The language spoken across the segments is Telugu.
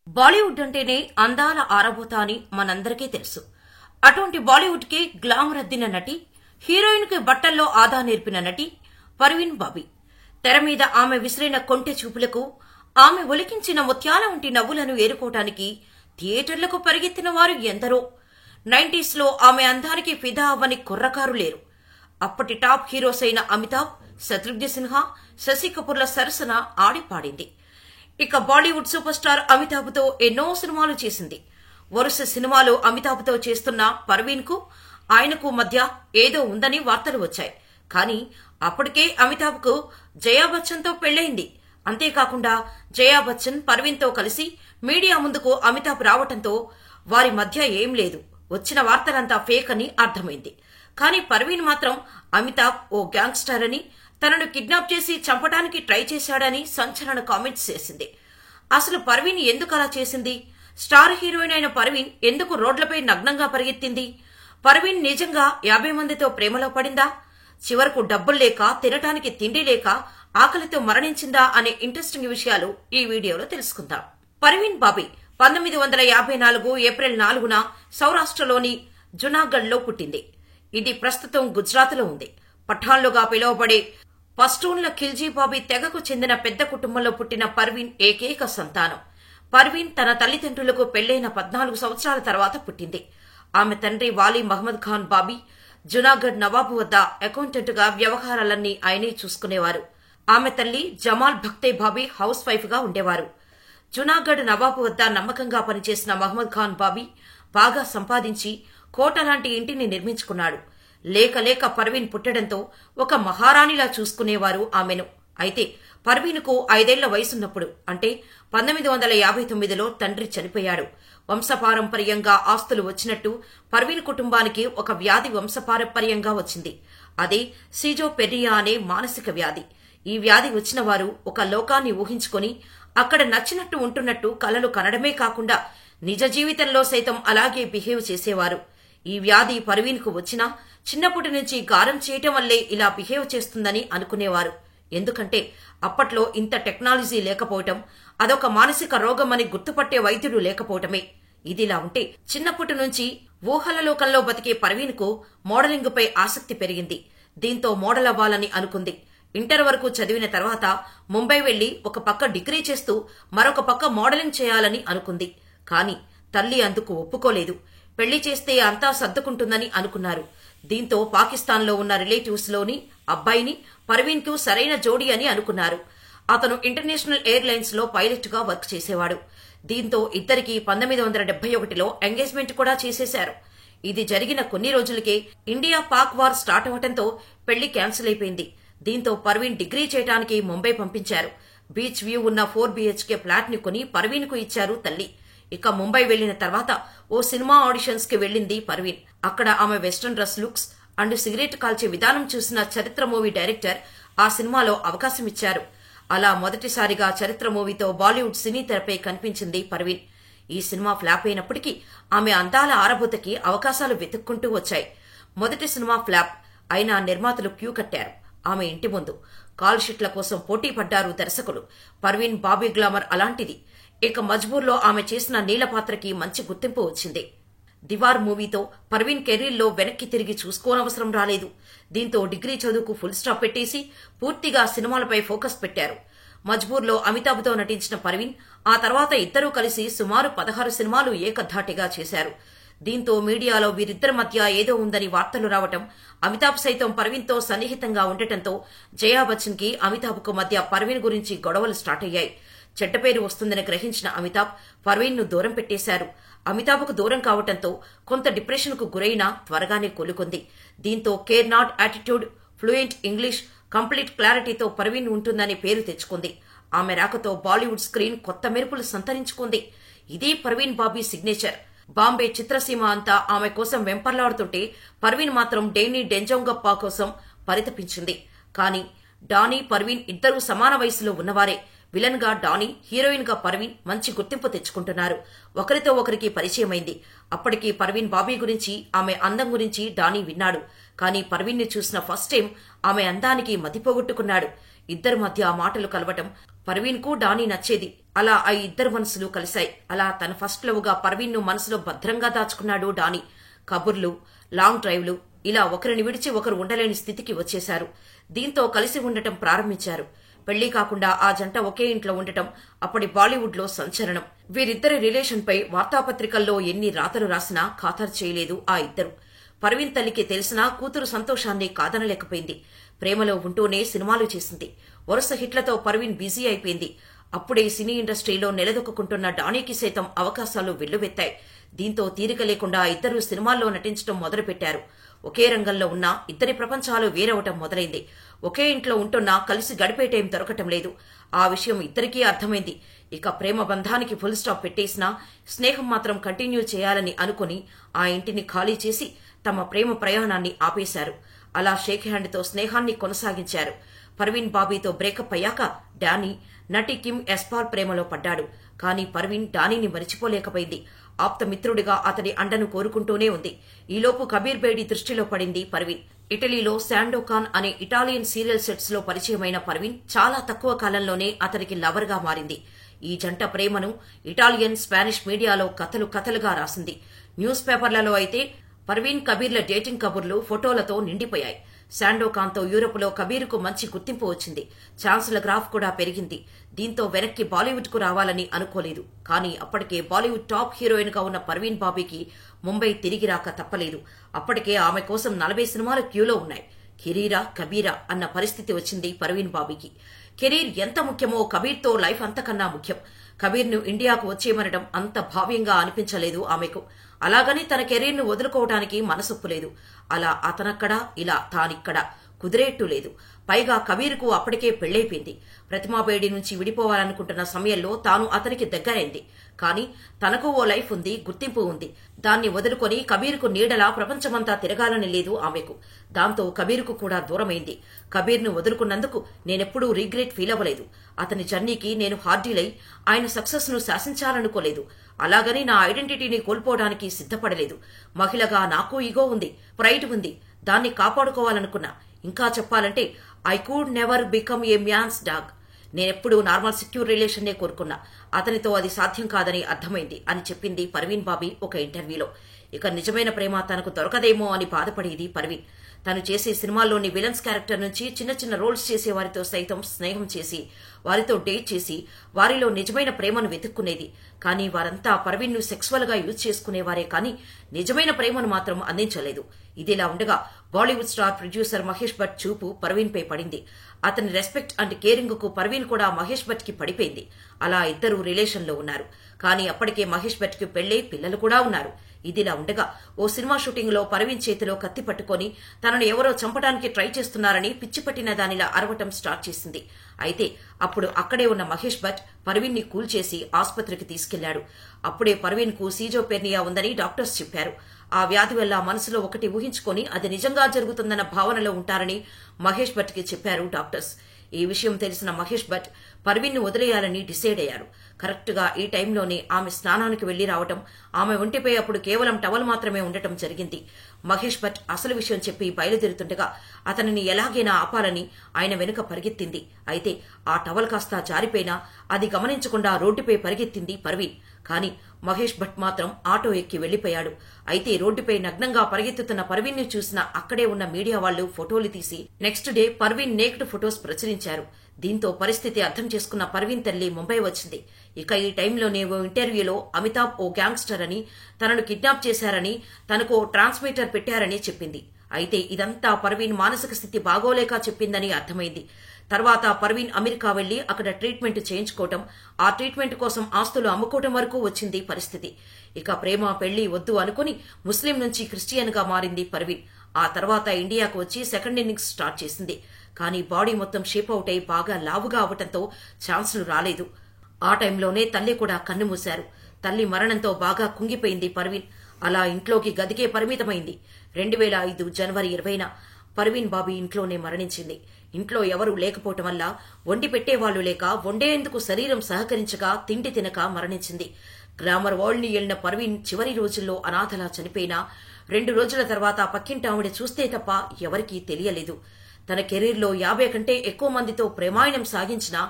బాలీవుడ్ అంటేనే అందాల ఆరబోత అని మనందరికీ తెలుసు. అటువంటి బాలీవుడ్ కి గ్లామర్ అద్దిన నటి, హీరోయిన్ కి బట్టల్లో ఆదా నేర్పిన నటి పర్వీన్ బాబీ. తెర మీద ఆమె విసిరిన కొంటె చూపులకు, ఆమె ఒలికించిన ముత్యాల వంటి నవ్వులను ఏరుకోవటానికి థియేటర్లకు పరిగెత్తిన వారు ఎందరో. 90s లో ఆమె అందానికి ఫిదా అవ్వని కుర్రకారు లేరు. అప్పటి టాప్ హీరోస్ అయిన అమితాబ్, శత్రుఘ్న సిన్హా, శశి కపూర్ల సరసన ఆడిపాడింది. ఇక బాలీవుడ్ సూపర్ స్టార్ అమితాబ్ తో ఎన్నో సినిమాలు చేసింది. వరుస సినిమాలు అమితాబ్ తో చేస్తున్న పర్వీన్ కు ఆయనకు మధ్య ఏదో ఉందని వార్తలు వచ్చాయి. కానీ అప్పటికే అమితాబ్ కు జయా బచ్చన్ తో పెళ్లైంది. అంతేకాకుండా జయా బచ్చన్ పర్వీన్ తో కలిసి మీడియా ముందుకు అమితాబ్ రావటంతో వారి మధ్య ఏం లేదు, వచ్చిన వార్తలంతా ఫేక్ అని అర్థమైంది. కానీ పర్వీన్ మాత్రం అమితాబ్ ఓ గ్యాంగ్స్టర్ అని, తనను కిడ్నాప్ చేసి చంపడానికి ట్రై చేశాడని సంచలన కామెంట్స్ చేసింది. అసలు పర్వీన్ ఎందుకు అలా చేసింది? స్టార్ హీరోయిన్ అయిన పర్వీన్ ఎందుకు రోడ్లపై నగ్నంగా పరిగెత్తింది? పర్వీన్ నిజంగా 50 మందితో ప్రేమలో పడిందా? చివరకు డబ్బులు లేక, తినటానికి తిండి లేక, ఆకలితో మరణించిందా అనే ఇంట్రెస్టింగ్ విషయాలు ఈ వీడియోలో తెలుసుకుందాం. పర్వీన్ బాబీ 1954 ఏప్రిల్ 4న సౌరాష్ట్రలోని జునాగఢ్ లో పుట్టింది. ఇది ప్రస్తుతం గుజరాత్ లో ఉంది. పఠాన్లుగా పిలువబడే పష్టూన్ల ఖిల్జీ బాబీ తెగకు చెందిన పెద్ద కుటుంబంలో పుట్టిన పర్వీన్ ఏకైక సంతానం. పర్వీన్ తన తల్లిదండ్రులకు పెళ్లైన 14 సంవత్సరాల తర్వాత పుట్టింది. ఆమె తండ్రి వాలీ మహ్మద్ ఖాన్ బాబీ జునాగఢ్ నవాబు వద్ద అకౌంటెంట్ గా వ్యవహారాలన్నీ ఆయనే చూసుకునేవారు. ఆమె తల్లి జమాల్ భక్తే బాబీ హౌస్ వైఫ్ గా ఉండేవారు. జునాగఢ్ నవాబు వద్ద నమ్మకంగా పనిచేసిన మహ్మద్ ఖాన్ బాబీ బాగా సంపాదించి కోట లాంటి ఇంటిని నిర్మించుకున్నాడు. లేక లేక పర్వీన్ పుట్టడంతో ఒక మహారాణిలా చూసుకునేవారు ఆమెను. అయితే పర్వీన్కు 5 ఏళ్ల వయసున్నప్పుడు, అంటే 1959లో తండ్రి చనిపోయాడు. వంశపారంపర్యంగా ఆస్తులు వచ్చినట్టు పర్వీన్ కుటుంబానికి ఒక వ్యాధి వంశపారంపర్యంగా వచ్చింది. అదే సిజోపెర్నియా అనే మానసిక వ్యాధి. ఈ వ్యాధి వచ్చిన వారు ఒక లోకాన్ని ఊహించుకొని అక్కడ నచ్చినట్టు ఉంటున్నట్టు కలలు కనడమే కాకుండా నిజ జీవితంలో సైతం అలాగే బిహేవ్ చేసేవారు. ఈ వ్యాధి పర్వీన్ కు వచ్చినా చిన్నప్పటి నుంచి గారం చేయటం వల్లే ఇలా బిహేవ్ చేస్తుందని అనుకునేవారు. ఎందుకంటే అప్పట్లో ఇంత టెక్నాలజీ లేకపోవటం, అదొక మానసిక రోగం అని గుర్తుపట్టే వైద్యుడు లేకపోవటమే. ఇదిలా ఉంటే చిన్నప్పటి నుంచి ఊహల లోకంలో బతికే పర్వీన్ కు మోడలింగ్ పై ఆసక్తి పెరిగింది. దీంతో మోడల్ అవ్వాలని అనుకుంది. ఇంటర్ వరకు చదివిన తర్వాత ముంబై వెళ్లి ఒక పక్క డిగ్రీ చేస్తూ మరొక పక్క మోడలింగ్ చేయాలని అనుకుంది. కానీ తల్లి అందుకు ఒప్పుకోలేదు. పెళ్లి చేస్తే అంతా సర్దుకుంటుందని అనుకున్నారు. దీంతో పాకిస్తాన్లో ఉన్న రిలేటివ్స్ లోని అబ్బాయిని పర్వీన్ కు సరైన జోడీ అని అనుకున్నారు. అతను ఇంటర్నేషనల్ ఎయిర్లైన్స్ లో పైలట్ గా వర్క్ చేసేవాడు. దీంతో ఇద్దరికి 1971లో ఎంగేజ్మెంట్ కూడా చేసేశారు. ఇది జరిగిన కొన్ని రోజులకే ఇండియా పాక్ వార్ స్టార్ట్ అవడంతో పెళ్లి క్యాన్సిల్ అయిపోయింది. దీంతో పర్వీన్ డిగ్రీ చేయడానికి ముంబై పంపించారు. బీచ్ వ్యూ ఉన్న 4 BHK ఫ్లాట్ ని కొని పర్వీన్ కు ఇచ్చారు తల్లి. ఇక ముంబై వెళ్లిన తర్వాత ఓ సినిమా ఆడిషన్స్ కి వెళ్లింది పర్వీన్. అక్కడ ఆమె western dress looks and cigarette కాల్చే విధానం చూసిన చరిత్ర మూవీ డైరెక్టర్ ఆ సినిమాలో అవకాశం ఇచ్చారు. అలా మొదటిసారిగా చరిత్ర మూవీతో బాలీవుడ్ సినీ తెరపై కనిపించింది పర్వీన్. ఈ సినిమా ఫ్లాప్ అయినప్పటికీ ఆమె అందాల ఆరబోతకి అవకాశాలు వెతుక్కుంటూ వచ్చాయి. మొదటి సినిమా ఫ్లాప్ అయినా నిర్మాతలు క్యూ కట్టారు ఆమె ఇంటి ముందు. కాల్ షీట్ల కోసం పోటీ పడ్డారు దర్శకులు. పర్వీన్ బాబీ గ్లామర్ అలాంటిది. ఇక మజ్బూర్లో ఆమె చేసిన నీల పాత్రకి మంచి గుర్తింపు వచ్చింది. దివార్ మూవీతో పర్వీన్ కెరీర్లో వెనక్కి తిరిగి చూసుకోనవసరం రాలేదు. దీంతో డిగ్రీ చదువుకు ఫుల్ స్టాప్ పెట్టేసి పూర్తిగా సినిమాలపై ఫోకస్ పెట్టారు. మజ్బూర్లో అమితాబ్తో నటించిన పర్వీన్ ఆ తర్వాత ఇద్దరూ కలిసి సుమారు 16 సినిమాలు ఏకధాటిగా చేశారు. దీంతో మీడియాలో వీరిద్దరి మధ్య ఏదో ఉందని వార్తలు రావటం, అమితాబ్ సైతం పర్వీన్ తో సన్నిహితంగా ఉండటంతో జయా బచ్చన్ కి అమితాబ్ కు మధ్య పర్వీన్ గురించి గొడవలు స్టార్ట్ అయ్యాయి. చెడ్డ పేరు వస్తుందని గ్రహించిన అమితాబ్ పర్వీన్ ను దూరం పెట్టేశారు. అమితాబ్ కు దూరం కావటంతో కొంత డిప్రెషన్ కు గురైనా త్వరగానే కోలుకుంది. దీంతో care not attitude, fluent English, complete క్లారిటీతో పర్వీన్ ఉంటుందని పేరు తెచ్చుకుంది. ఆమె రాకతో బాలీవుడ్ స్క్రీన్ కొత్త మెరుపులు సంతరించుకుంది. ఇదే పర్వీన్ బాబీ సిగ్నేచర్. బాంబే చిత్రసీమ అంతా ఆమె కోసం వెంపర్లాడుతుంటే పర్వీన్ మాత్రం డేనీ డెంజోంగప్ప కోసం పరితపించింది. కానీ డానీ, పర్వీన్ ఇద్దరూ సమాన వయసులో ఉన్నవారే. విలన్ గా డానీ, హీరోయిన్ గా పర్వీన్ మంచి గుర్తింపు తెచ్చుకుంటున్నారు. ఒకరితో ఒకరికి పరిచయమైంది. అప్పటికి పర్వీన్ బాబీ గురించి, ఆమె అందం గురించి డానీ విన్నాడు. కానీ పర్వీన్ ని చూసిన ఫస్ట్ టైం ఆమె అందానికి మతిపోగొట్టుకున్నాడు. ఇద్దరి మధ్య మాటలు కలవటం, పర్వీన్ కు డానీ నచ్చేది. అలా ఆ ఇద్దరు మనసులు కలిశాయి. అలా తన ఫస్ట్ లవ్ గా పర్వీన్ ను మనసులో భద్రంగా దాచుకున్నాడు డానీ. కబుర్లు, లాంగ్ డ్రైవ్లు, ఇలా ఒకరిని విడిచి ఒకరు ఉండలేని స్థితికి వచ్చేశారు. దీంతో కలిసి ఉండటం ప్రారంభించారు. పెళ్లి కాకుండా ఆ జంట ఒకే ఇంట్లో ఉండటం అప్పటి బాలీవుడ్ లో సంచలనం. వీరిద్దరి రిలేషన్ పై వార్తాపత్రికల్లో ఎన్ని రాతలు రాసినా ఖాతరు చేయలేదు ఆ ఇద్దరు. పర్వీన్ తల్లికి తెలిసినా కూతురు సంతోషాన్ని కాదనలేకపోయింది. ప్రేమలో ఉంటూనే సినిమాలు చేసింది. వరుస హిట్లతో పర్వీన్ బిజీ అయిపోయింది. అప్పుడే సినీ ఇండస్ట్రీలో నిలదొక్కుంటున్న డానీకి సైతం అవకాశాలు వెల్లువెత్తాయి. దీంతో తీరిక లేకుండా ఇద్దరు సినిమాల్లో నటించడం మొదలుపెట్టారు. ఒకే రంగంలో ఉన్న ఇద్దరి ప్రపంచాలు వేరవటం మొదలైంది. ఒకే ఇంట్లో ఉంటున్నా కలిసి గడిపే టైం దొరకటం లేదు. ఆ విషయం ఇద్దరికీ అర్థమైంది. ఇక ప్రేమ బంధానికి ఫుల్ స్టాప్ పెట్టేసినా స్నేహం మాత్రం కంటిన్యూ చేయాలని అనుకుని ఆ ఇంటిని ఖాళీ చేసి తమ ప్రేమ ప్రయాణాన్ని ఆపేశారు. అలా షేక్ హ్యాండ్ తో స్నేహాన్ని కొనసాగించారు. పర్వీన్ బాబీతో బ్రేకప్ అయ్యాక డానీ నటి కిమ్ ఎస్పాల్ ప్రేమలో పడ్డాడు. కానీ పర్వీన్ డానీని మరిచిపోలేకపోయింది. ఆప్తమిత్రుడిగా అతడి అండను కోరుకుంటూనే ఉంది. ఈలోపు కబీర్ బేడి దృష్టిలో పడింది పర్వీన్. ఇటలీలో శాండోకాన్ అనే ఇటాలియన్ సీరియల్ సెట్స్ లో పరిచయమైన పర్వీన్ చాలా తక్కువ కాలంలోనే అతనికి లవర్ గా మారింది. ఈ జంట ప్రేమను ఇటాలియన్, స్పానిష్ మీడియాలో కథలుగా రాసింది. న్యూస్ పేపర్లలో అయితే పర్వీన్ కబీర్ల డేటింగ్ కబుర్లు ఫోటోలతో నిండిపోయాయి. శాండోకాన్ తో యూరోప్ లో కబీర్కు మంచి గుర్తింపు వచ్చింది. ఛాన్సుల గ్రాఫ్ కూడా పెరిగింది. దీంతో వెనక్కి బాలీవుడ్ కు రావాలని అనుకోలేదు. కానీ అప్పటికే బాలీవుడ్ టాప్ హీరోయిన్ గా ఉన్న పర్వీన్ బాబీకి ముంబై తిరిగి రాక తప్పలేదు. అప్పటికే ఆమె కోసం 40 సినిమాలు క్యూలో ఉన్నాయి. కెరీరా కబీరా అన్న పరిస్థితి వచ్చింది పర్వీన్ బాబీకి. కెరీర్ ఎంత ముఖ్యమో కబీర్తో లైఫ్ అంతకన్నా ముఖ్యం. కబీర్ను ఇండియాకు వచ్చేయమనడం అంత భావ్యంగా అనిపించలేదు ఆమెకు. అలాగని తన కెరీర్ను వదులుకోవడానికి మనసొప్పులేదు. అలా అతనక్కడా, ఇలా తానిక్కడా కుదిరేట్టు లేదు. పైగా కబీర్కు అప్పటికే పెళ్లైపోయింది. ప్రతిమాబేడి నుంచి విడిపోవాలనుకుంటున్న సమయంలో తాను అతనికి దగ్గరైంది. కానీ తనకు ఓ లైఫ్ ఉంది, గుర్తింపు ఉంది. దాన్ని వదులుకొని కబీర్కు నీడలా ప్రపంచమంతా తిరగాలని లేదు ఆమెకు. దాంతో కబీర్కు కూడా దూరమైంది. కబీర్ను వదులుకున్నందుకు నేనెప్పుడూ రిగ్రెట్ ఫీల్ అవ్వలేదు. అతని జర్నీకి నేను హార్డీలై ఆయన సక్సెస్ ను శాసించాలనుకోలేదు. అలాగని నా ఐడెంటిటీని కోల్పోవడానికి సిద్ధపడలేదు. మహిళగా నాకు ఈగో ఉంది, ప్రైడ్ ఉంది. దాన్ని కాపాడుకోవాలనుకున్నా. ఇంకా చెప్పాలంటే I could never become a man's dog. నేనెప్పుడూ నార్మల్ సెక్యూర్ రిలేషన్నే కోరుకున్నా. అతనితో అది సాధ్యం కాదని అర్థమైంది అని చెప్పింది పర్వీన్ బాబీ ఒక ఇంటర్వ్యూలో. ఇక నిజమైన ప్రేమ తనకు దొరకదేమో అని బాధపడేది పర్వీన్. తను చేసే సినిమాల్లోని విలన్స్ క్యారెక్టర్ నుంచి చిన్న చిన్న రోల్స్ చేసే వారితో సైతం స్నేహం చేసి, వారితో డేట్ చేసి, వారిలో నిజమైన ప్రేమను వెతుక్కునేది. కానీ వారంతా పర్వీన్ ను సెక్సువల్ గా యూజ్ చేసుకునేవారే కానీ నిజమైన ప్రేమను మాత్రం అందించలేదు. ఇదిలా ఉండగా బాలీవుడ్ స్టార్ ప్రొడ్యూసర్ మహేష్ భట్ చూపు పర్వీన్ పై పడింది. అతని రెస్పెక్ట్ అండ్ కేరింగ్ కు పర్వీన్ కూడా మహేష్ భట్ కి పడిపోయింది. అలా ఇద్దరు రిలేషన్ లో ఉన్నారు. కానీ అప్పటికే మహేష్ భట్ కి పెళ్లై పిల్లలు కూడా ఉన్నారు. ఇదిలా ఉండగా ఓ సినిమా షూటింగ్ లో పర్వీన్ చేతిలో కత్తి పట్టుకుని తనను ఎవరో చంపడానికి ట్రై చేస్తున్నారని పిచ్చిపట్టిన దానిలా అరవటం స్టార్ట్ చేసింది. అయితే అప్పుడు అక్కడే ఉన్న మహేష్ భట్ పర్వీన్ ని కూల్చేసి ఆసుపత్రికి తీసుకెళ్లాడు. అప్పుడే పర్వీన్ కు సీజోపెర్నియా ఉందని డాక్టర్స్ చెప్పారు. ఆ వ్యాధి వల్ల మనసులో ఒకటి ఊహించుకొని అది నిజంగా జరుగుతుందన్న భావనలో ఉంటారని మహేష్ భట్ కి చెప్పారు డాక్టర్స్. ఈ విషయం తెలిసిన మహేష్ భట్ పర్వీన్ ను వదిలేయాలని డిసైడ్ అయ్యారు. కరెక్ట్ గా ఈ టైంలోనే ఆమె స్నానానికి వెళ్లి రావటం, ఆమె ఒంటిపై అప్పుడు కేవలం టవల్ మాత్రమే ఉండటం జరిగింది. మహేష్ భట్ అసలు విషయం చెప్పి బయలుదేరుతుండగా అతనిని ఎలాగైనా ఆపాలని ఆయన వెనుక పరిగెత్తింది. అయితే ఆ టవల్ కాస్త జారిపోయినా అది గమనించకుండా రోడ్డుపై పరిగెత్తింది పర్వీన్. కానీ మహేష్ భట్ మాత్రం ఆటో ఎక్కి వెళ్లిపోయాడు. అయితే రోడ్డుపై నగ్నంగా పరిగెత్తుతున్న పర్వీన్ ను చూసిన అక్కడే ఉన్న మీడియా వాళ్లు ఫోటోలు తీసి next day Parveen naked photos ప్రచురించారు. దీంతో పరిస్థితి అర్థం చేసుకున్న పర్వీన్ తల్లి ముంబై వచ్చింది. ఇక ఈ టైంలోనే ఓ ఇంటర్వ్యూలో అమితాబ్ ఓ గ్యాంగ్స్టర్ అని, తనను కిడ్నాప్ చేశారని, తనకు ట్రాన్స్మిటర్ పెట్టారని చెప్పింది. అయితే ఇదంతా పర్వీన్ మానసిక స్థితి బాగోలేక చెప్పిందని అర్థమైంది. తర్వాత పర్వీన్ అమెరికా వెళ్లి అక్కడ ట్రీట్మెంట్ చేయించుకోవటం, ఆ ట్రీట్మెంట్ కోసం ఆస్తులు అమ్ముకోవటం వరకు వచ్చింది పరిస్థితి. ఇక ప్రేమ పెళ్లి వద్దు అనుకుని ముస్లిం నుంచి క్రిస్టియన్ గా మారింది పర్వీన్. ఆ తర్వాత ఇండియాకు వచ్చి సెకండ్ ఇన్నింగ్స్ స్టార్ట్ చేసింది. కానీ బాడీ మొత్తం షేప్ అవుట్ అయి బాగా లావుగా అవటంతో ఛాన్సులు రాలేదు. ఆ టైంలోనే తల్లి కూడా కన్నుమూశారు. తల్లి మరణంతో బాగా కుంగిపోయింది పర్వీన్. అలా ఇంట్లోకి గదికే పరిమితమైంది. 2005 జనవరి 20న పర్వీన్ బాబీ ఇంట్లోనే మరణించింది. ఇంట్లో ఎవరూ లేకపోవటం వల్ల వండి పెట్టేవాళ్లు లేక వండేందుకు శరీరం సహకరించగా తిండి తినక మరణించింది. గ్లామర్ వరల్డ్ ని ఏలిన పర్వీన్ చివరి రోజుల్లో అనాథలా చనిపోయినా 2 రోజుల తర్వాత పక్కింటి ఆవిడ చూస్తే తప్ప ఎవరికీ తెలియలేదు. తన కెరీర్లో 50 కంటే ఎక్కువ మందితో ప్రేమాయణం సాగించినా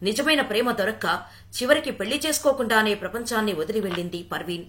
నిజమైన ప్రేమ దొరక్క చివరికి పెళ్లి చేసుకోకుండానే ప్రపంచాన్ని వదిలి వెళ్లింది పర్వీన్.